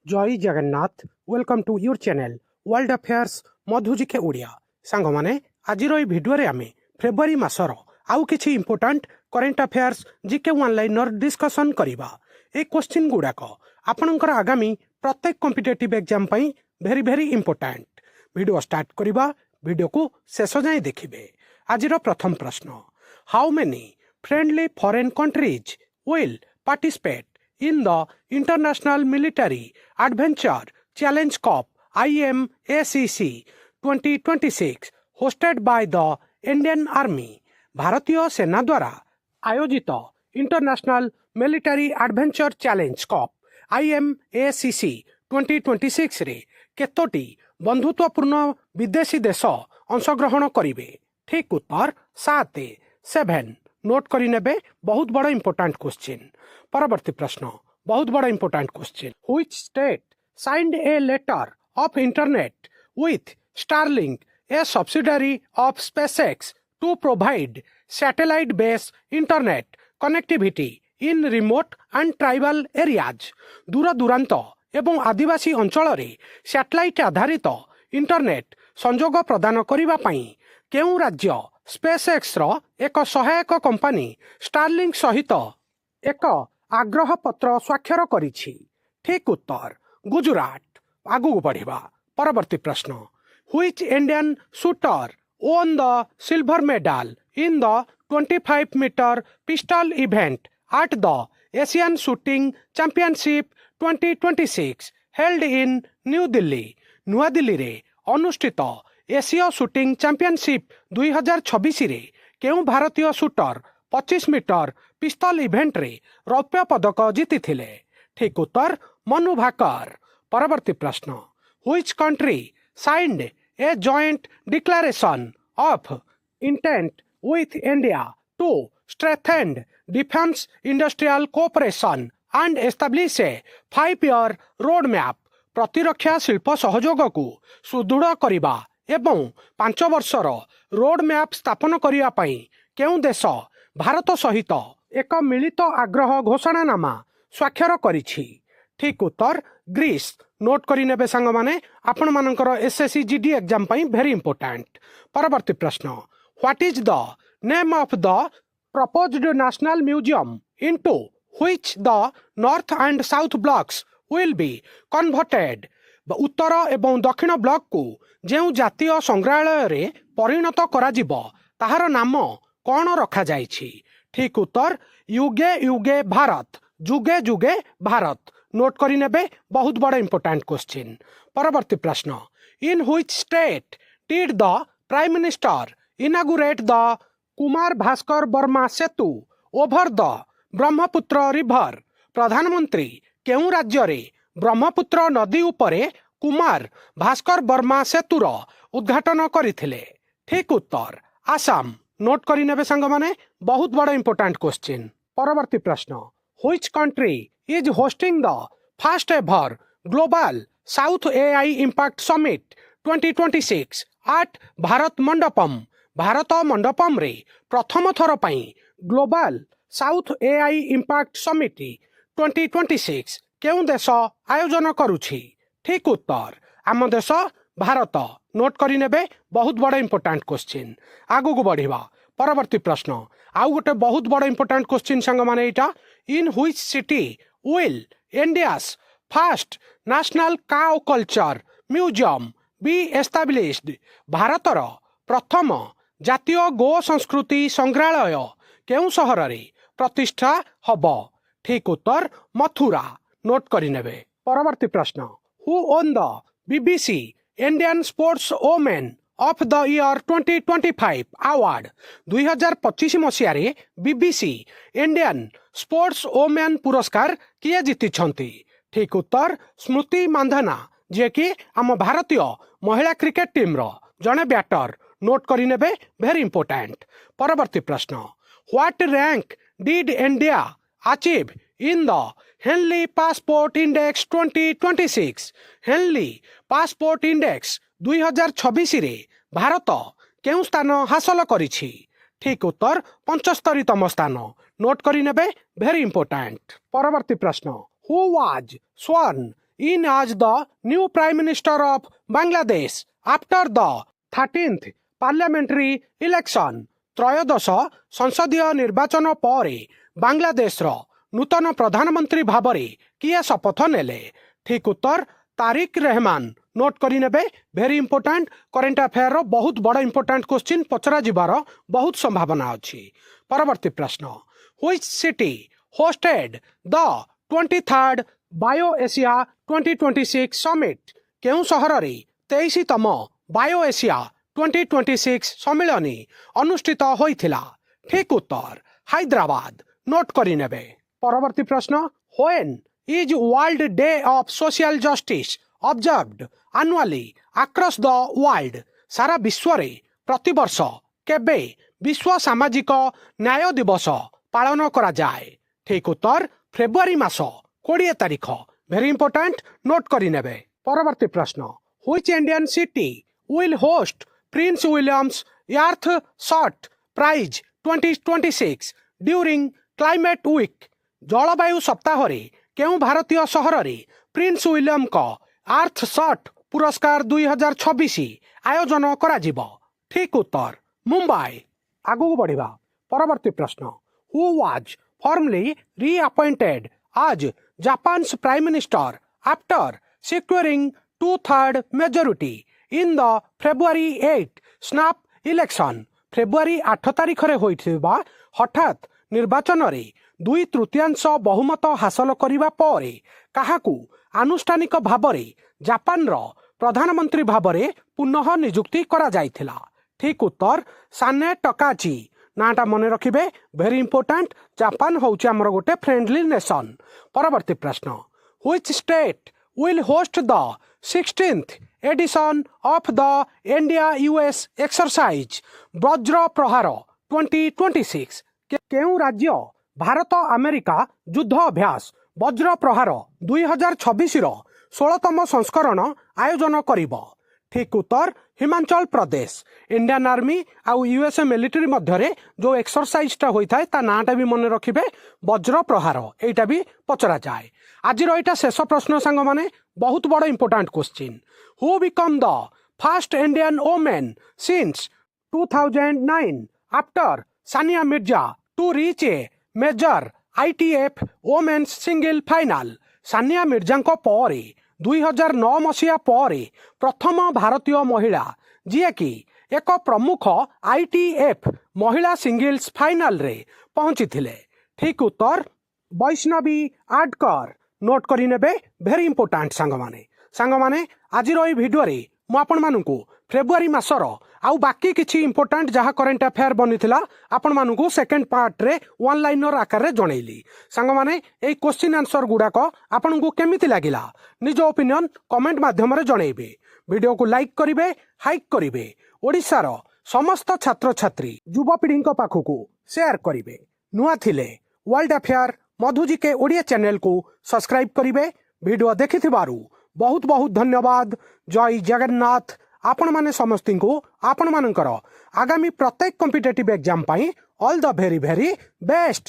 जय Jagannath welcome to your channel world affairs मधुजिके ओडिया सांग माने आज भिडियो आम फेब्रुआरी मासर आउ किछि important current affairs GK one liner discussion करबा। ए क्वेश्चन गुड़ाक आपणकर आगामी प्रत्येक कॉम्पिटिटिव एग्जाम पई very very important. Video start करबा, वीडियो को शेष जाए देखिबे। आजिर प्रथम प्रश्न, how many friendly foreign countries will participate in the International Military Adventure Challenge Cup IMACC 2026 hosted by the Indian Army। भारतीय सेना द्वारा आयोजित international military adventure challenge cup IMACC 2026 रे केतोटी बंधुत्वपूर्ण विदेशी देश अंशग्रहण करिवे? ठीक उत्तर 7 नोट करी नेबे। बहुत बड़ा इंपोर्टेंट क्वेश्चन। परवर्ती प्रश्न बहुत बड़ा important question, which state signed a letter of intent with Starlink a subsidiary of SpaceX to provide satellite based internet connectivity in remote and tribal areas? दूर दूरांत एवं आदिवासी अंचल रे सैटेलाइट आधारित इंटरनेट संजोग प्रदान करिबा पई केउं राज्य स्पेसएक्स रो एक सहायक कंपनी स्टारलिंक सहित एक आग्रह पत्र स्वाक्षर करिछि? ठीक उत्तर गुजरात। आगु बढ़िबा। परवर्ती प्रश्न, which Indian shooter won the silver medal in the 25 meter pistol event at the Asian Shooting Championship 2026 held in New Delhi? नुआ दिल्ली रे अनुष्ठित एशिया शूटिंग चैंपियनशिप 2026 रे केउं भारतीय शूटर 25 मीटर पिस्तल इवेंट रे रौप्य पदक जीति थिले? ठीक उत्तर मनु भाकर। परवर्ती प्रश्न, which country signed a joint declaration of intent with India to strengthen defence industrial cooperation and establish a 5-year road map? प्रतिरक्षा शिल्प सहयोग को सुदृढ़ करिबा एवं 5 वर्षर रोड मैप स्थापन करिया पई केउं देश भारत सहित एक मिलित आग्रह घोषणानामा स्वाक्षर करिछि? ठीक उत्तर ग्रीस। नोट करि नेबे संग माने आपण मानकर एसएससी जीडी एग्जाम पई वेरी इंपोर्टेंट। परवर्ती प्रश्न, what is the name of the proposed national museum into which the north and south blocks will be converted? उत्तर एवं दक्षिण ब्लॉक को जेउ जातीय संग्रहालय रे परिणत करा जिवो ताहार नाम कौन रखा जाइछि? ठीक उत्तर युगे युगे भारत, जुगे जुगे भारत। नोट करि नेबे। बहुत बड़ा इंपोर्टेंट क्वेश्चन। परवर्ती प्रश्न, in which state did the prime minister inaugurate the Kumar Bhaskar Verma Setu over the Brahmaputra river? प्रधानमंत्री केउं राज्य रे ब्रह्मपुत्र नदी उपरे कुमार भास्कर वर्मा सेतुर उद्घाटन करिथिले? ठीक उत्तर आसाम। नोट करि नेबे संग माने। बहुत बड़ा इंपोर्टेंट क्वेश्चन। परवर्ती प्रश्न, which country is hosting the first ever global south AI impact summit 2026 at Bharat Mandapam? Bharat Mandapam रे प्रथम थर पई global south AI impact summit 2026 केउं देश आयोजन करुछि? ठीक उत्तर आम देश भारत। नोट करि नेबे। बहुत बड़ा इंपोर्टेंट क्वेश्चन। आगु को बढ़िबा। परवर्ती प्रश्न आउ गोटे बहुत बड़ा इंपोर्टेंट क्वेश्चन संग माने एटा, in which city will India's first national cow culture museum be established? भारतर प्रथम जातीय गो संस्कृति संग्रहालय केउं सहर रे प्रतिष्ठा हब? ठीक उत्तर मथुरा। नोट करि नेबे। परवर्ती प्रश्न, who own the BBC Indian sports women of the year 2025 award? 2025 मसीह रे बीबीसी इंडियन स्पोर्ट्स वोमेन पुरस्कार किए जीति छंती? ठीक उत्तर स्मृति मांधाना, जे कि आम भारतीय महिला क्रिकेट टीम रो जने बैटर। नोट करि नेबे। Very important. परवर्ती प्रश्न, what rank did India achieve in the Henley passport index 2026? Henley passport index 2026 रे भारत केउं स्थान हासिल करिछि? ठीक उत्तर 75तम स्थान। नोट करि नेबे। Very important. परवर्ती प्रश्न, who was sworn in as the new Prime Minister of Bangladesh after the 13th parliamentary election. त्रयोदश संसदीय निर्वाचन पर बांग्लादेशर नूतन प्रधानमंत्री भाବରେ किए शपथ नेले? ठीक उत्तर तारिक रहमान। नोट करी नेबे, भेरी इंपोर्टेंट करेंट अफेयर रो बहुत बड़ इंपोर्टेंट क्वेश्चन पचरा जिबार बहुत संभावना अछि। परवर्ती प्रश्न, which city hosted the 23rd bio Asia 2026 summit? केउ शहर रे 23तम बायो एशिया 2026 सम्मेलनी अनुष्ठित होइथिला? ठीक उत्तर हैदराबाद। नोट करी नेबे। परवर्ती प्रश्न, when is world day of social justice observed annually across the world? सारा विश्व रे प्रतिवर्ष केबे विश्व सामाजिक न्याय दिवस पालन करा जाए? ठीक उत्तर फेब्रुआरी मास 20 तारिख। वेरी इंपोर्टेंट, नोट करी नेबे। परवर्ती प्रश्न, which Indian city will host Prince William's Earthshot prize 2026 during climate week? जलवायु सप्ताह रे केउ भारतीय शहर रे प्रिंस विलियम को अर्थ शॉट पुरस्कार 2026 आयोजन करा जिवो? ठीक उत्तर मुंबई। आगु बढ़िबा। परवर्ती प्रश्न, who was formally reappointed as Japan's prime minister after securing 2/3 majority in the February 8 snap election? February 8 तारिखरे होइथिबा हठात निर्वाचन रे 2/3 बहुमत हासिल करिबा परे काहाकू आनुष्ठानिक भाबरे जापान रो प्रधानमंत्री भाबरे पुनः नियुक्ति करा जाइथिला? ठीक उत्तर साने टकाची। नाटा मन रखिबे, वेरी इंपोर्टेंट। जापान होउची हमर गोटे फ्रेंडली नेशन। परवर्ती प्रश्न, which state will host the 16th edition of the India US exercise Vajra Prahar 2026? केउ राज्य भारत अमेरिका युद्ध अभ्यास वज्र प्रहार 2026 रो 16तम संस्करण आयोजन करिबो? ठीक उत्तर हिमाचल प्रदेश। इंडियन आर्मी आउ यूएसए मिलिटरी मध्य जो एक्सरसाइज टा होता है ता नाटा भी मन रखिबे, वज्र प्रहार। एटा भी पचरा जाए। आज एटा शेष प्रश्न सांग माने, बहुत बड़ important question. Who became the first Indian women since 2009 after Sania Mirza to reach a major ITF women's single final? Sania Mirza पर 2009 मसीहा पर प्रथम भारतीय महिला जी कि एक प्रमुख ITF महिला सिंगल्स फाइनल रे पहुंची थिले? ठीक उत्तर वैष्णवी आडकर। नोट करी नेबे, वेरी इंपोर्टेंट सांग माने आज रही वीडियो रे मु आपण मानकू फेब्रुआरी मासर आउ बाकी किछि इंपोर्टेंट जहाँ करेंट अफेयर बनीथिला आपण मानकू सेकेंड पार्ट रे वन लाइनर आकार रे जणैली। सांग माने ए क्वेश्चन आंसर गुडाक आपनकू केमिति लागिला निज ओपिनियन कमेंट माध्यम रे जणैबे। वीडियो को लाइक करिवे, हाइक करिवे, ओडिसा रो समस्त छात्र छात्री युवपीढ़ी पाखकू शेयर करिवे। नुआ थिले वर्ल्ड अफेयर मधुजी के ओडिया चैनल को सब्सक्राइब करिवे। वीडियो देखिथिबारु बहुत बहुत धन्यवाद। जय जगन्नाथ। आपण माने समस्ती को आपण मानकर आगामी प्रत्येक competitive exam pi all the very very best.